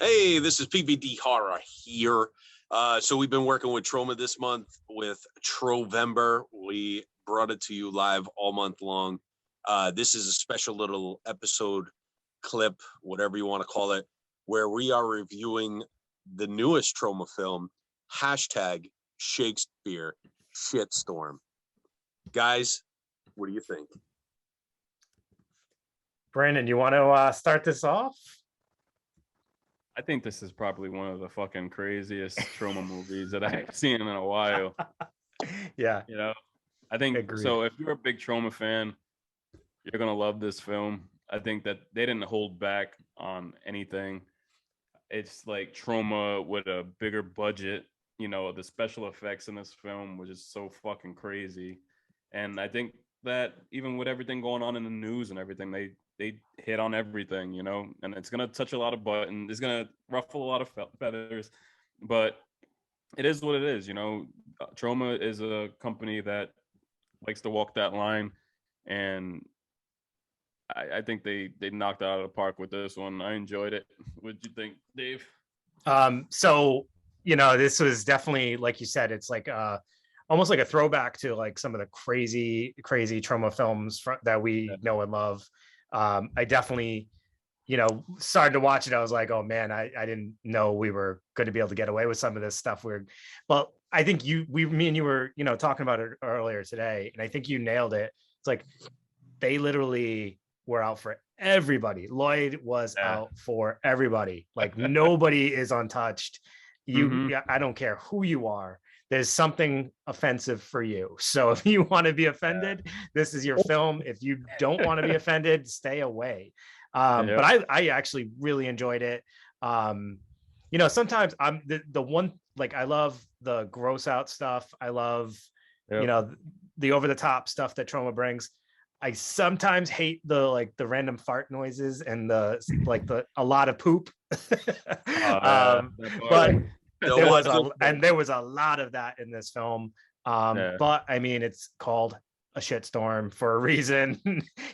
Hey, this is PVD Horror here. So we've been working with Troma this month with Trovember. We brought it to you live all month long. This is a special little episode clip, whatever you want to call it, where we are reviewing the newest Troma film, hashtag Shakespeare Shitstorm. Guys, what do you think? Brandon, you want to start this off? I think this is probably one of the fucking craziest Troma movies that I've seen in a while. Yeah. You know, I think Agreed. so. If you're a big Troma fan, you're going to love this film. I think that they didn't hold back on anything. It's like Troma with a bigger budget. You know, the special effects in this film was just so fucking crazy. And I think that even with everything going on in the news and everything, they hit on everything, you know, and it's going to touch a lot of buttons. It's going to ruffle a lot of feathers, but it is what it is, you know. Troma is a company that likes to walk that line, and I think they knocked it out of the park with this one. I enjoyed it. What do you think, Dave? So, you know, this was definitely, like you said, it's like almost like a throwback to like some of the crazy Troma films that we know and love. I definitely, you know, started to watch it. I was like, oh man, I didn't know we were going to be able to get away with some of this stuff. But I think me and you were, you know, talking about it earlier today, and I think you nailed it. It's like they literally were out for everybody. Lloyd was out for everybody. Like nobody is untouched. I don't care who you are. There's something offensive for you. So if you want to be offended, this is your film. If you don't want to be offended, stay away. But I actually really enjoyed it. You know, sometimes I'm the one, like, I love the gross out stuff. I love, you know, the over the top stuff that Troma brings. I sometimes hate the random fart noises and a lot of poop. But there was a lot of that in this film. But I mean, it's called a shitstorm for a reason.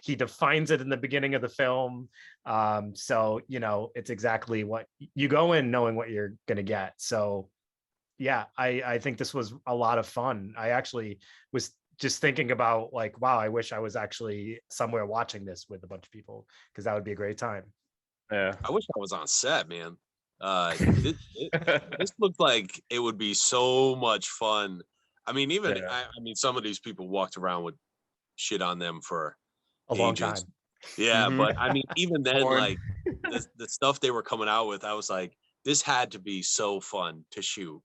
He defines it in the beginning of the film. So, you know, it's exactly what you go in knowing what you're going to get. So yeah, I think this was a lot of fun. I actually was just thinking about, like, wow, I wish I was actually somewhere watching this with a bunch of people, because that would be a great time. Yeah, I wish I was on set, man. This looked like it would be so much fun. I mean, even I mean, some of these people walked around with shit on them for a long time. Yeah, but I mean, even then, like the stuff they were coming out with, I was like, this had to be so fun to shoot.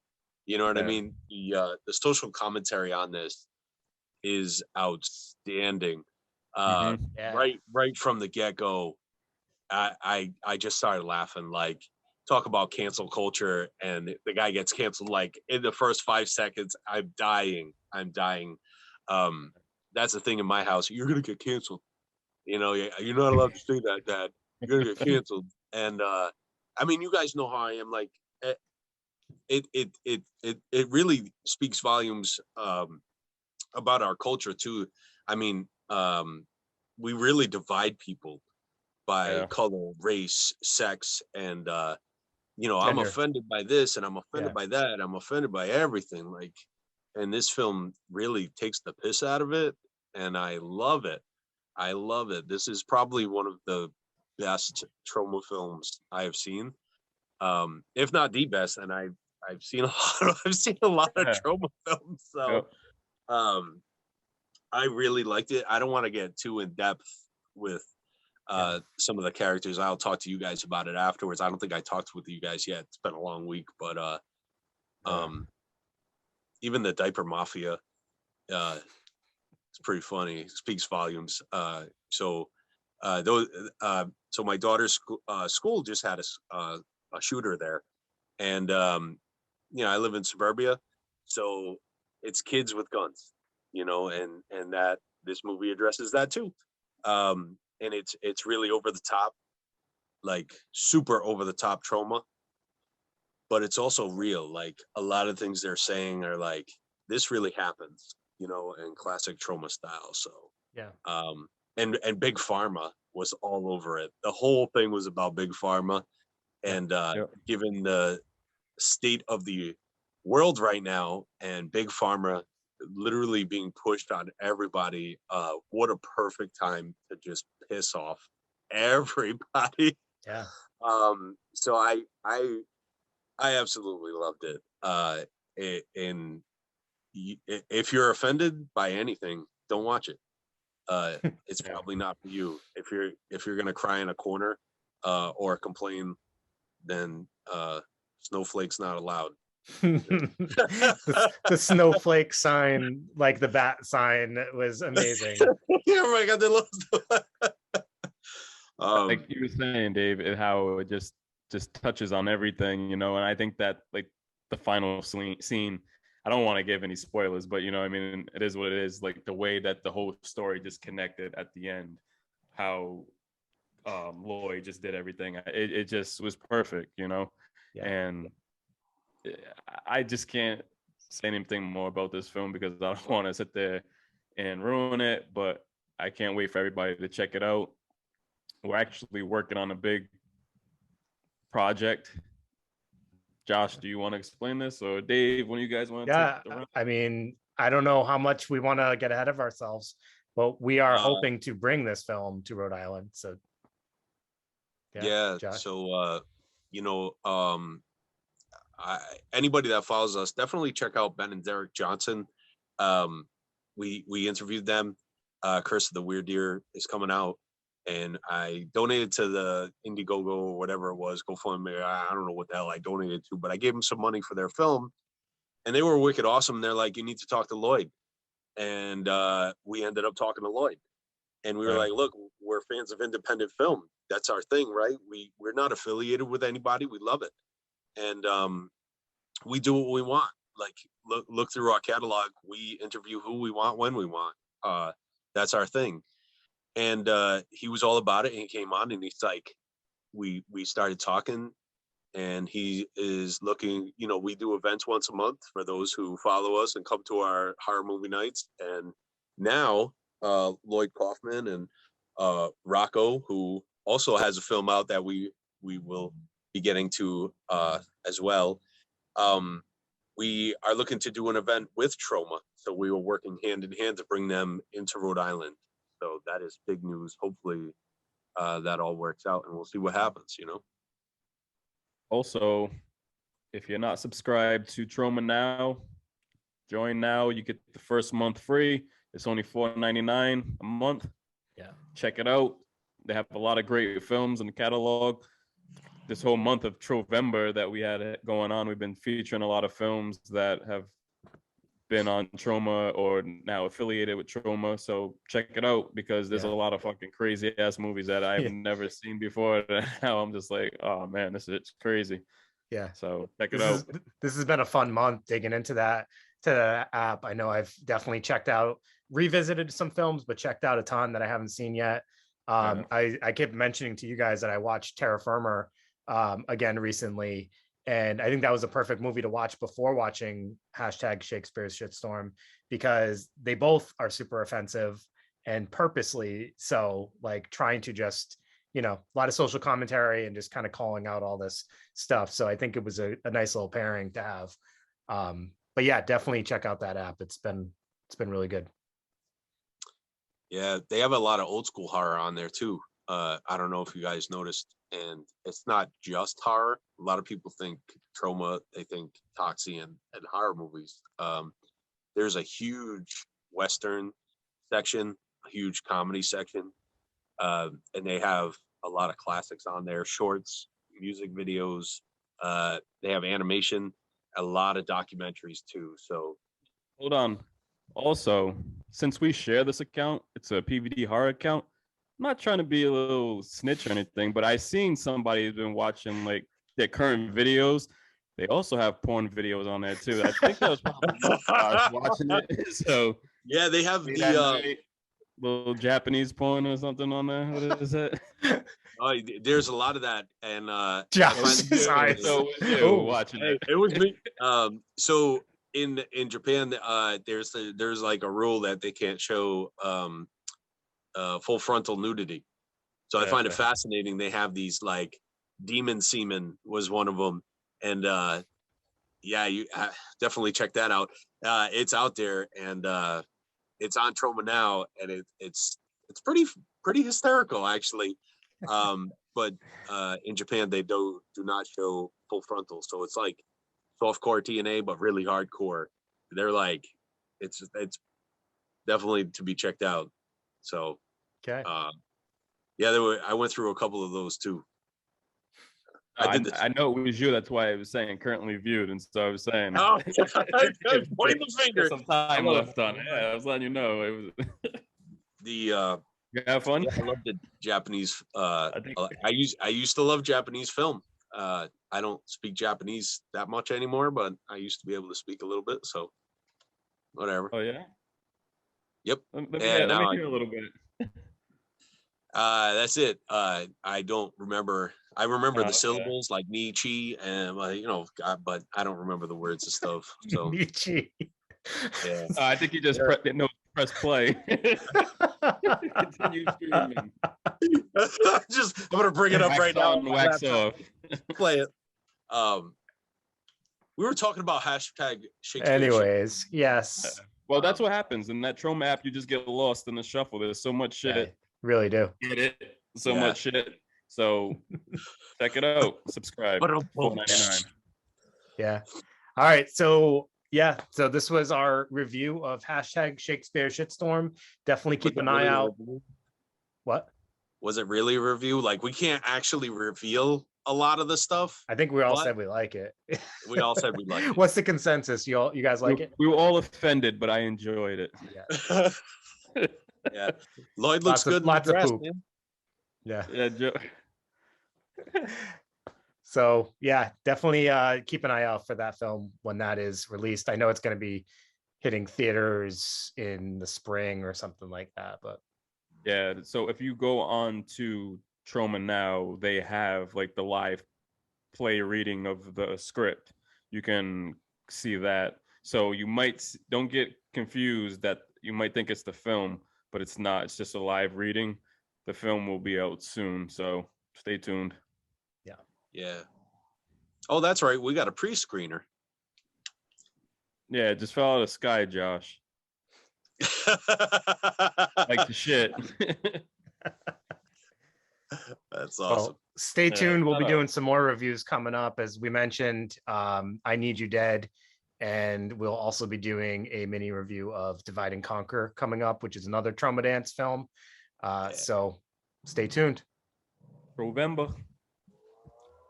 You know what I mean? The social commentary on this is outstanding. Right from the get-go, I just started laughing. Like, talk about cancel culture, and the guy gets canceled like in the first 5 seconds. I'm dying. That's the thing in my house. You're gonna get canceled. You know, you're not allowed to say that, Dad. You're gonna get canceled. And I mean, you guys know how I am. Like, it really speaks volumes about our culture too. I mean, we really divide people by color, race, sex, and you know, I'm offended by this, and I'm offended by that, I'm offended by everything. Like, and this film really takes the piss out of it, and I love it. I love it. This is probably one of the best Troma films I have seen, if not the best. And I've seen a lot of Troma films, so I really liked it. I don't want to get too in depth with some of the characters. I'll talk to you guys about it afterwards. I don't think I talked with you guys yet. It's been a long week, but even the diaper mafia, it's pretty funny. It speaks volumes. So my daughter's school just had a shooter there, and you know, I live in suburbia, so it's kids with guns, you know, and that this movie addresses that too. And it's really over the top, like super over the top Troma, but it's also real. Like, a lot of things they're saying are like, this really happens, you know, in classic Troma style. So and Big Pharma was all over it. The whole thing was about Big Pharma, And given the state of the world right now and big pharma literally being pushed on everybody, what a perfect time to just piss off everybody. Yeah. So I absolutely loved it. And if you're offended by anything, don't watch it. It's probably not for you. If you're gonna cry in a corner or complain, then snowflakes not allowed. The snowflake sign, like the bat sign, was amazing. Yeah, oh my God, they love like you were saying, Dave, how it just touches on everything, you know. And I think that like the final scene, I don't want to give any spoilers, but you know, I mean, it is what it is. Like the way that the whole story just connected at the end, how Lloyd just did everything. It just was perfect, you know. Yeah. And I just can't say anything more about this film because I don't want to sit there and ruin it. But I can't wait for everybody to check it out. We're actually working on a big project. Josh, do you want to explain this, or Dave, when you guys want to? Yeah, I mean, I don't know how much we want to get ahead of ourselves, but we are hoping to bring this film to Rhode Island. So yeah. So you know, anybody that follows us, definitely check out Ben and Derek Johnson. We interviewed them. Curse of the Weird Deer is coming out, and I donated to the Indiegogo or whatever it was, GoFundMe. I don't know what the hell I donated to, but I gave them some money for their film, and they were wicked awesome. They're like, you need to talk to Lloyd, and we ended up talking to Lloyd, and we were like, look, we're fans of independent film. That's our thing, right? We're not affiliated with anybody. We love it, and we do what we want. Like look through our catalog. We interview who we want when we want. That's our thing. And he was all about it, and he came on, and he's like, we started talking, and he is looking, you know, we do events once a month for those who follow us and come to our horror movie nights. And now Lloyd Kaufman and Rocco, who also has a film out that we will be getting to as well. We are looking to do an event with Troma, so we were working hand in hand to bring them into Rhode Island. So that is big news. Hopefully that all works out, and we'll see what happens, you know. Also, if you're not subscribed to Troma now, join now. You get the first month free. It's only $4.99 a month. Yeah. Check it out. They have a lot of great films in the catalog. This whole month of Trovember that we had going on, we've been featuring a lot of films that have been on Troma or now affiliated with Troma. So check it out because there's a lot of fucking crazy ass movies that I've never seen before. Now I'm just like, oh man, this is crazy. Yeah. So check it out. This has been a fun month digging into that to the app. I know I've definitely revisited some films, but checked out a ton that I haven't seen yet. I kept mentioning to you guys that I watched Terra Firma again recently, and I think that was a perfect movie to watch before watching #Shakespeare's Shitstorm, because they both are super offensive and purposely so, like trying to just, you know, a lot of social commentary and just kind of calling out all this stuff. So I think it was a nice little pairing to have. But yeah, definitely check out that app. It's been really good. Yeah, they have a lot of old school horror on there too. I don't know if you guys noticed, and it's not just horror. A lot of people think Troma, they think Toxie and horror movies. There's a huge Western section, a huge comedy section, and they have a lot of classics on there, shorts, music videos. They have animation, a lot of documentaries too. So hold on. Also, since we share this account, it's a PVD horror account. I'm not trying to be a little snitch or anything, but I seen somebody who's been watching like their current videos. They also have porn videos on there too. I think that was probably watching it. So yeah, they have the little Japanese porn or something on there. What is it? Oh, there's a lot of that, and watching it. It was me. So in Japan, there's like a rule that they can't show full frontal nudity. So I find it fascinating. They have these like Demon Seaman was one of them, and yeah, you definitely check that out. It's out there, and it's on Troma now, and it's pretty hysterical actually. But in Japan they do not show full frontal, so it's like softcore TNA but really hardcore. They're like, it's definitely to be checked out. So okay, yeah, I went through a couple of those too. I know it was you. That's why I was saying currently viewed, and so I was saying. Oh, point the finger. Some time left on it. Yeah, I was letting you know it was. The You have fun. yeah, I love the Japanese. I used to love Japanese film. I don't speak Japanese that much anymore, but I used to be able to speak a little bit. So whatever. Oh yeah. Yep. Let me hear a little bit. That's it. I don't remember. I remember the Okay. syllables like Nietzsche and but I don't remember the words and stuff. So Nietzsche. yeah. I think you just press play. Continue streaming. I'm gonna bring it up right now. Wax off. Play it. We were talking about hashtag Shakespeare. Anyways, yes. Well, that's what happens in that Troma app. You just get lost in the shuffle. There's so much shit. I really do. Get it? So much shit. So check it out. Subscribe. $4.99. Yeah. All right. So yeah. So this was our review of hashtag Shakespeare Shitstorm. Definitely keep an eye out. What? Was it really a review? Like, we can't actually reveal a lot of the stuff. I think we all said we like it. We all said we like it. What's the consensus? You guys like it? We were all offended, but I enjoyed it. Yeah. Yeah. Lloyd looks good. Lots of poop. Man. Yeah. Yeah. So yeah, definitely keep an eye out for that film when that is released. I know it's going to be hitting theaters in the spring or something like that, but yeah. So if you go on to Troma now, they have like the live play reading of the script. You can see that. So you don't get confused that you might think it's the film, but it's not. It's just a live reading. The film will be out soon, so stay tuned. Yeah. Oh, that's right. We got a pre-screener. Yeah, just fell out of the sky, Josh. Like the shit. That's awesome. Well, stay tuned. We'll be doing some more reviews coming up. As we mentioned, I Need You Dead. And we'll also be doing a mini review of Divide and Conquer coming up, which is another Troma Dance film. So stay tuned. November.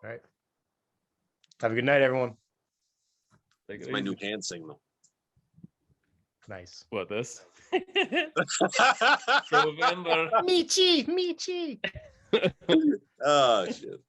All right. Have a good night, everyone. It's my new hand signal. Nice. What, this? November. Michi. Oh, shit.